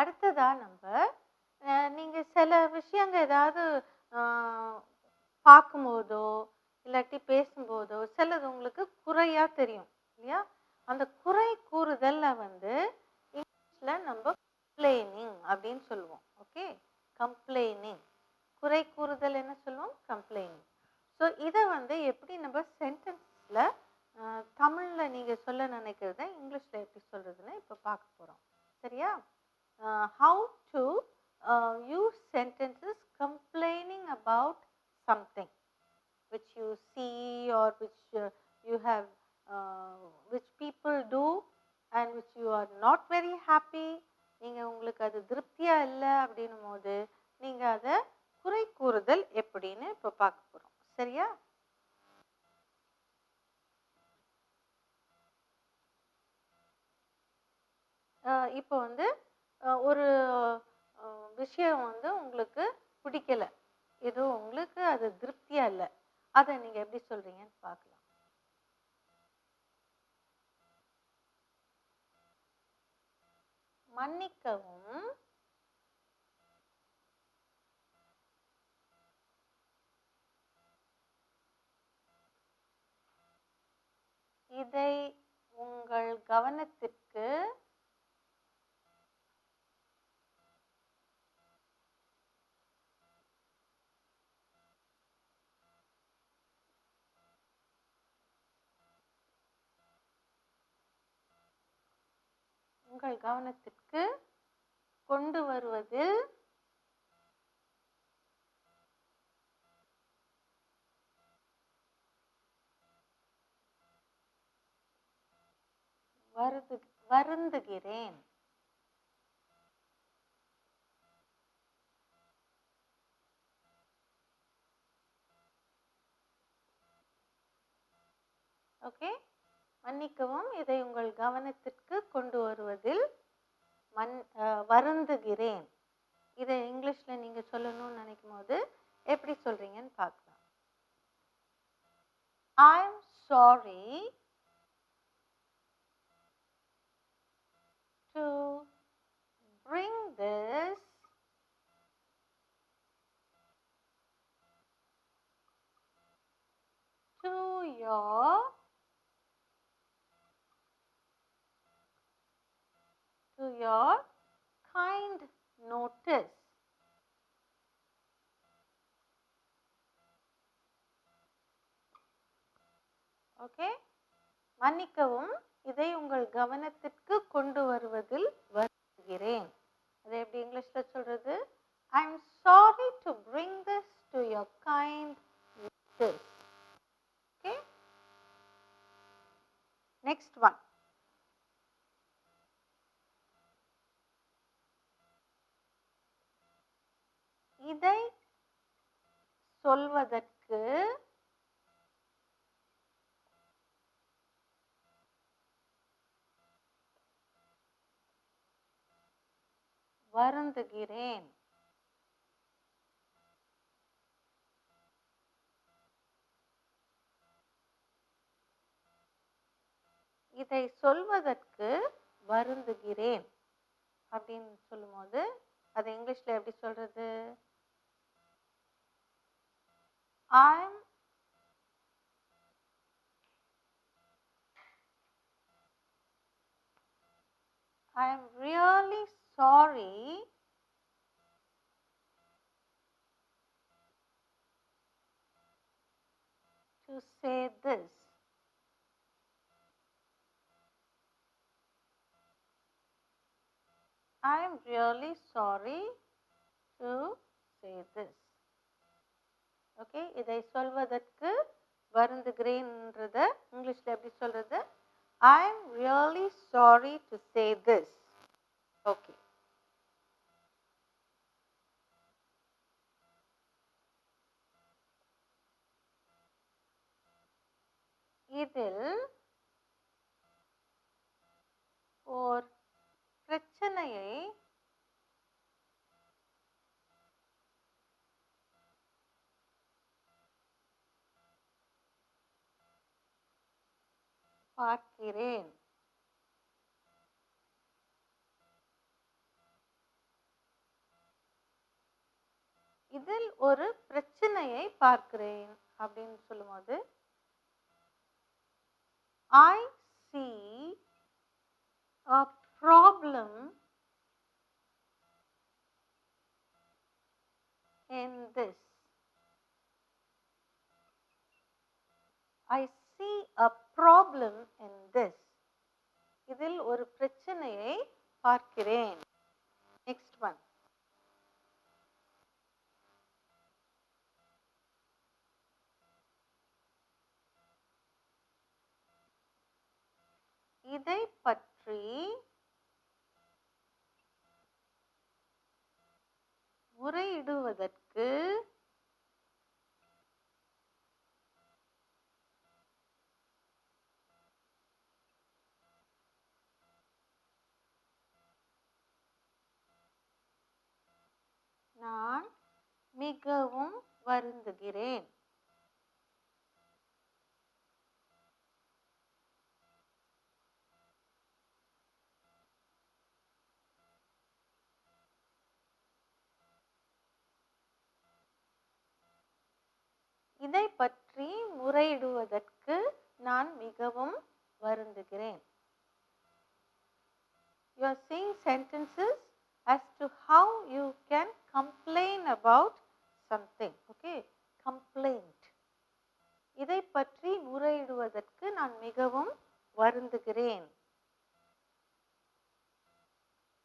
அடுத்ததா நம்ப நீங்க சில விஷயங்கள் ஏதாவது அ பார்க்கும்போதோ, இல்லாட்டி பேசும்போதோ, சிலது உங்களுக்கு குறையா தெரியும் இல்லையா? அந்த குறை கூறுதல்ல வந்து இங்கிலீஷ்ல நம்ப கம்ப்ளைனிங் அப்படின்னு சொல்லுவோம். ஓகே? கம்ப்ளைனிங். குறை கூறுதல் என்ன சொல்லுவோம்? கம்ப்ளைனிங். ஸோ இத வந்து எப்படி நம்ம சென்டென்ஸ்ல தமிழ்ல நீங்க சொல்ல நினைக்கிறத இங்கிலீஷ்ல எப்படி சொல்றதுன்னு இப்ப பார்க்க போறோம். சரியா? How to use sentences complaining about something which you see or which you have which people do and which you are not very happy. நீங்க உங்களுக்கு அது திருப்தியா இல்லை அப்படின்னும் போது நீங்க அதை குறை கூறுதல் எப்படின்னு இப்ப பார்க்க போறோம். சரியா? இப்போ வந்து ஒரு விஷயம் வந்து உங்களுக்கு பிடிக்கல, ஏதோ உங்களுக்கு அது திருப்தியா இல்லை, அதை நீங்க எப்படி சொல்றீங்கன்னு பார்க்கலாம். மன்னிக்கவும், இதை உங்கள் கவனத்திற்கு கொண்டு வருவதில் வருந்துகிறேன். ஓகே? மன்னிக்கவும், இதை உங்கள் கவனத்திற்கு கொண்டு வருவதில் வருந்துகிறேன். இதை இங்கிலீஷ்ல நீங்க சொல்லணும்னு நினைக்கும் போது எப்படி சொல்றீங்கன்னு பார்க்கலாம். I'm sorry to bring this to your kind notice. Okay? மன்னிக்கவும், இதை உங்கள் கவனத்திற்கு கொண்டு வருவதில் வருந்துகிறேன். அதை எப்படி இங்கிலீஷ்ல சொல்றது? I'm sorry to bring this to your kind notice. Okay? Next one. இதை சொல்வதற்கு வருந்துகிறேன். இதை சொல்வதற்கு வருந்துகிறேன் அப்படின்னு சொல்லும்போது அதை இங்கிலீஷ்ல எப்படி சொல்றது? I'm really sorry to say this. I'm really sorry to say this. Okay? இதை சொல்வதற்கு வருந்துகிறேன்றத இங்கிலீஷ்ல எப்படி சொல்றது? I'm really sorry to say this. Okay. இதில் ஓர் பிரச்சனையை பார்க்கிறேன். இதில் ஒரு பிரச்சனையை பார்க்கிறேன் அப்படின்னு சொல்லும்போது I see a problem in this. I see a problem in this. இதில் ஒரு பிரச்சனையை பார்க்கிறேன். Next one. இதை பற்றி முறையிடுவதற்கு நான் மிகவும் வருந்துகிறேன். இதை பற்றி முறையிடுவதற்கு நான் மிகவும் வருந்துகிறேன். You are seeing sentences as to how you can complain about something. Okay, complaint. இதை பற்றி முறையிடுவதற்கு நான் மிகவும் வருந்துகிறேன்.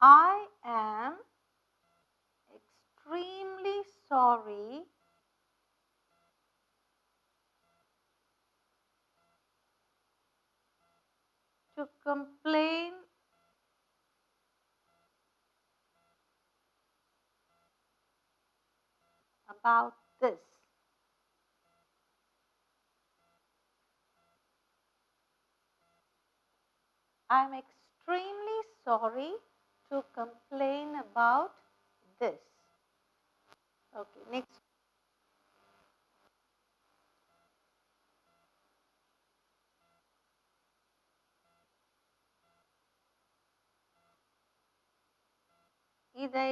I am extremely sorry to complain about this. I am extremely sorry to complain about this. Okay, next. இதை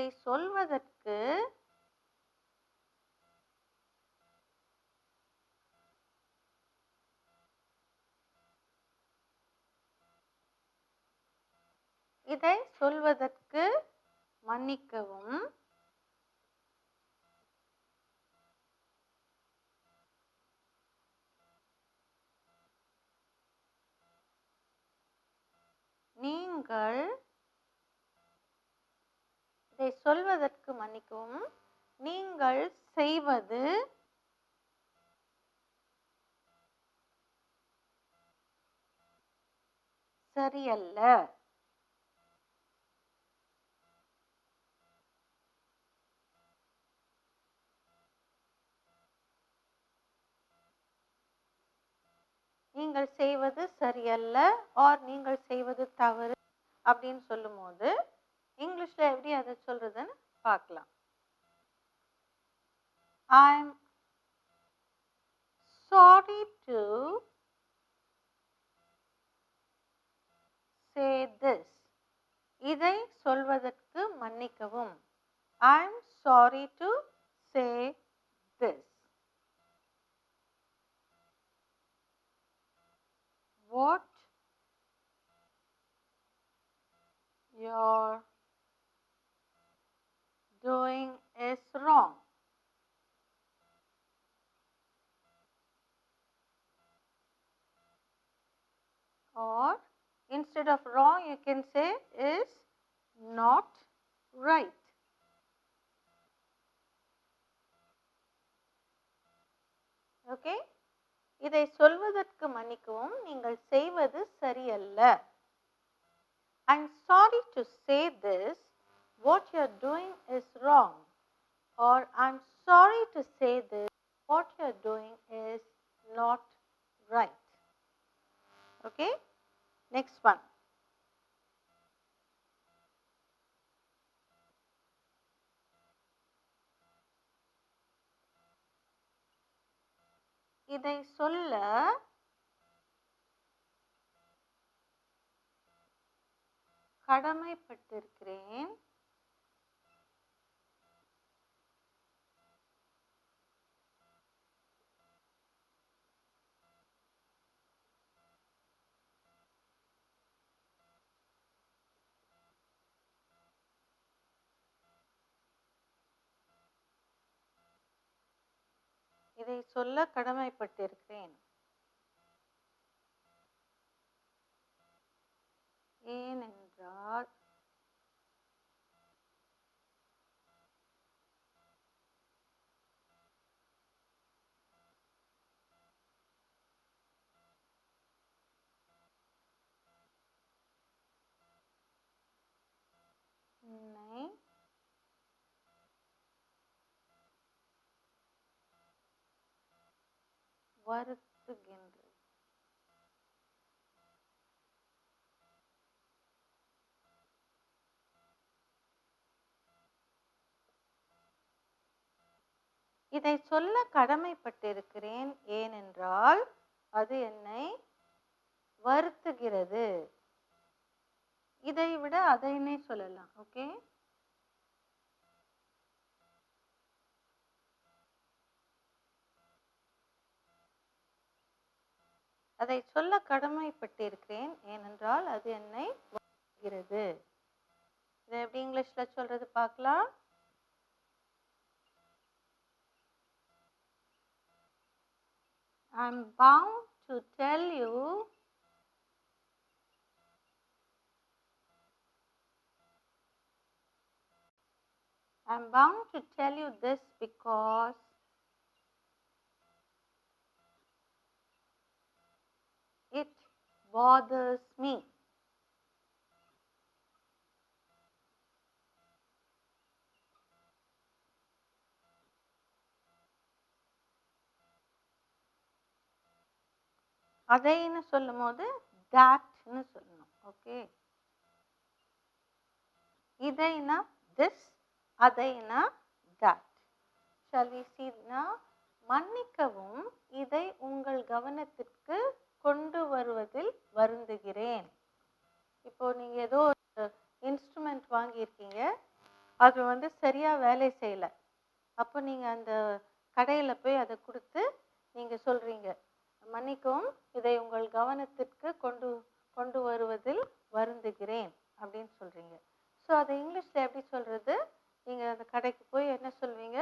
சொல்வதற்கு மன்னிக்கவும். நீங்கள் இதை சொல்வதற்கு மன்னிக்கவும். நீங்கள் செய்வது சரியல்ல. நீங்கள் செய்வது சரியல்ல ஆர் நீங்கள் செய்வது தவறு அப்படின்னு சொல்லும்போது இங்கிலீஷ்ல எப்படி அதை சொல்றதுன்னு பார்க்கலாம். I'm sorry to say this. இதை சொல்வதற்கு மன்னிக்கவும். I'm sorry to say this. What you're doing is wrong. Or instead of wrong you can say is not right. Okay, இதை சொல்வதற்கு மன்னிக்கவும். நீங்கள் செய்வது சரியல்ல. I'm sorry to say this. What you're doing is wrong. Or I'm sorry to say this. What you're doing is not right. Okay, next one. இதை சொல்ல கடமைப்பட்டிருக்கிறேன். இதை சொல்ல கடமைப்பட்டிருக்கிறேன். ஏனென்றால் என்னை வருத்துகின்றது. இதை சொல்ல கடமைப்பட்டிருக்கிறேன் ஏனென்றால் அது என்னை வருத்துகிறது. இதை விட அதைன்னே சொல்லலாம். ஓகே, அதை சொல்ல கடமைப்பட்டிருக்கிறேன் ஏனென்றால் அது என்னை வருத்துகிறது. இதை எப்படி இங்கிலீஷ்ல சொல்றது பார்க்கலாம். I'm bound to tell you this because it bothers me. அதைன்னு சொல்லும் போது thatன்னு சொல்லணும். ஓகே, இதைனா this, அதைனா that. Shall we see now? மன்னிக்கவும், இதை உங்கள் கவனத்திற்கு கொண்டு வருவதில் வருந்துகிறேன். இப்போ நீங்க ஏதோ ஒரு இன்ஸ்ட்ருமெண்ட் வாங்கியிருக்கீங்க, அது சரியா வேலை செய்யல. அப்போ நீங்க அந்த கடையில போய் அதை கொடுத்து நீங்க சொல்றீங்க, மன்னிக்கவும், இதை உங்கள் கவனத்திற்கு கொண்டு வருவதில் வருந்துகிறேன் அப்படின்னு சொல்றீங்க. ஸோ அதை இங்கிலீஷ்ல எப்படி சொல்றது? நீங்க அந்த கடைக்கு போய் என்ன சொல்வீங்க?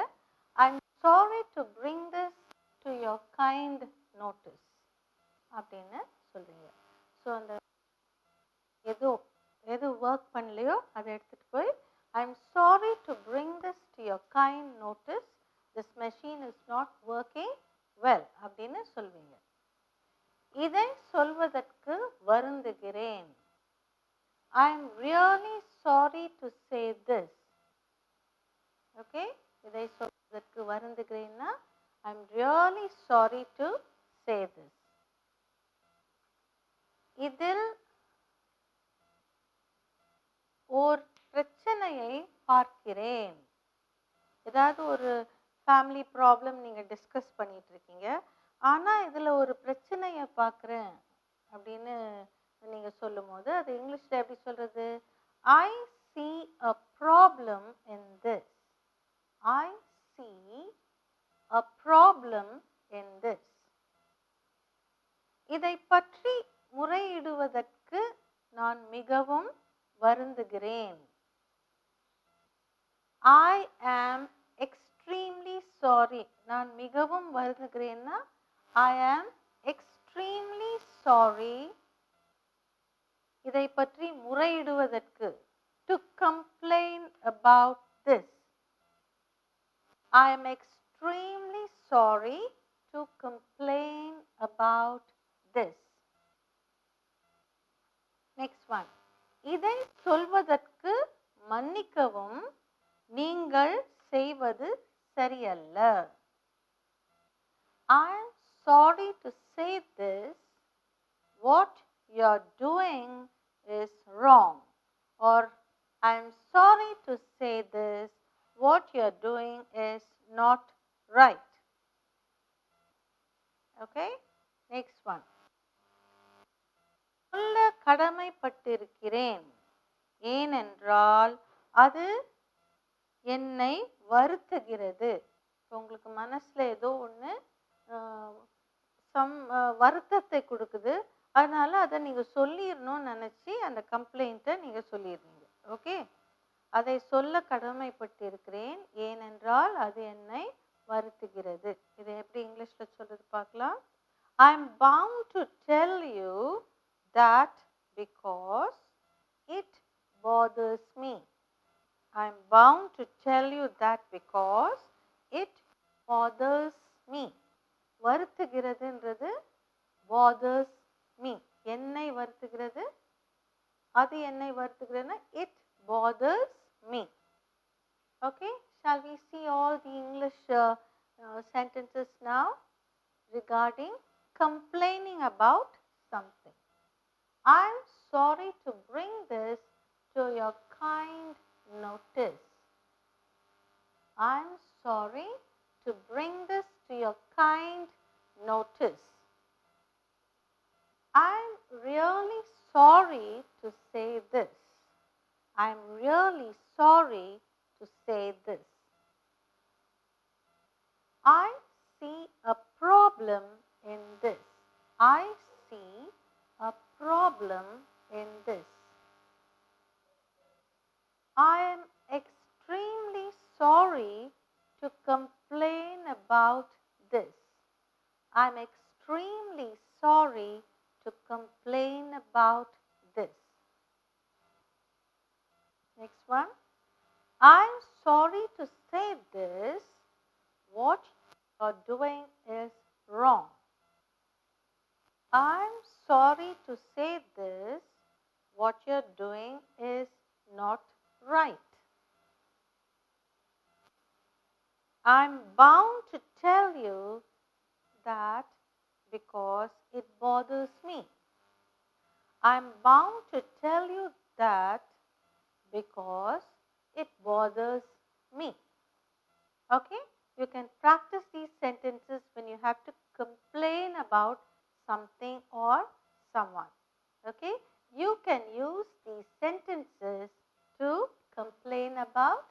I'm sorry to bring this to your kind notice அப்படின்னு சொல்றீங்க. ஸோ அந்த எது ஒர்க் பண்ணலையோ அதை எடுத்துட்டு போய் I'm sorry to bring this to your kind notice. This machine is not working well அப்படின்னு சொல்வீங்க. இதை சொல்வதற்கு வருந்துகிறேன். I am really sorry to say this. Okay, இதை சொல்வதற்கு வருந்துகிறேன்னா I am really sorry to say this. இதில் ஓர் பிரச்சனையை பார்க்கிறேன். ஏதாவது ஒரு ஃபேமிலி ப்ராப்ளம் நீங்க டிஸ்கஸ் பண்ணிட்டு இருக்கீங்க, ஆனா இதுல ஒரு பிரச்சனையை பார்க்குறேன் அப்படின்னு நீங்க சொல்லும் போது அது இங்கிலீஷ்ல எப்படி சொல்றது? I see a problem in this. I see a problem in this. இதை பற்றி முறையிடுவதற்கு நான் மிகவும் வருந்துகிறேன். I am extremely sorry. நான் மிகவும் வருந்துகிறேன்னா I am extremely sorry. இதை பற்றி முறையிடுவதற்கு to complain about this. I am extremely sorry to complain about this. Next one. இதை சொல்வதற்கு மன்னிக்கவும், நீங்கள் செய்வது சரியல்ல. I am sorry to say this. What you are doing is wrong. Or I am sorry to say this. What you are doing is not right. Okay? Next one. சொல்ல கடமைப்பட்டிருக்கிறேன் ஏனென்றால் அது என்னை வருத்துகிறது. உங்களுக்கு மனசுல ஏதோ ஒன்று வருத்தத்தை கொடுக்குது, அதனால அதை நீங்க சொல்லிடணும்னு நினைச்சு அந்த கம்ப்ளைண்ட்டை நீங்க சொல்லிடுறீங்க. ஓகே, அதை சொல்ல கடமைப்பட்டிருக்கிறேன் ஏனென்றால் அது என்னை வருத்துகிறது. இதை எப்படி இங்கிலீஷ்ல சொல்றது பார்க்கலாம். I am bound to tell you that because it bothers me. I am bound to tell you that because it bothers me. வருத்துகிறதுன்றது bothers me. என்னை வருத்துகிறது, அது என்னை வருத்துகிறதுனா it bothers me. Okay, shall we see all the English sentences now regarding complaining about something. I am sorry to bring this to your kind notice. I am sorry to bring this to your kind notice. I am really sorry to say this. I am really sorry to say this. I see a problem in this. I see a problem in this. I am extremely sorry to complain about this. I am extremely sorry to complain about this. Next one. I am sorry to say this. What you are doing is wrong. I am sorry to say this. What you are doing is not right. I am bound to tell you that because it bothers me. I am bound to tell you that because it bothers me. Okay, you can practice these sentences when you have to complain about something or someone. Okay, you can use these sentences to complain about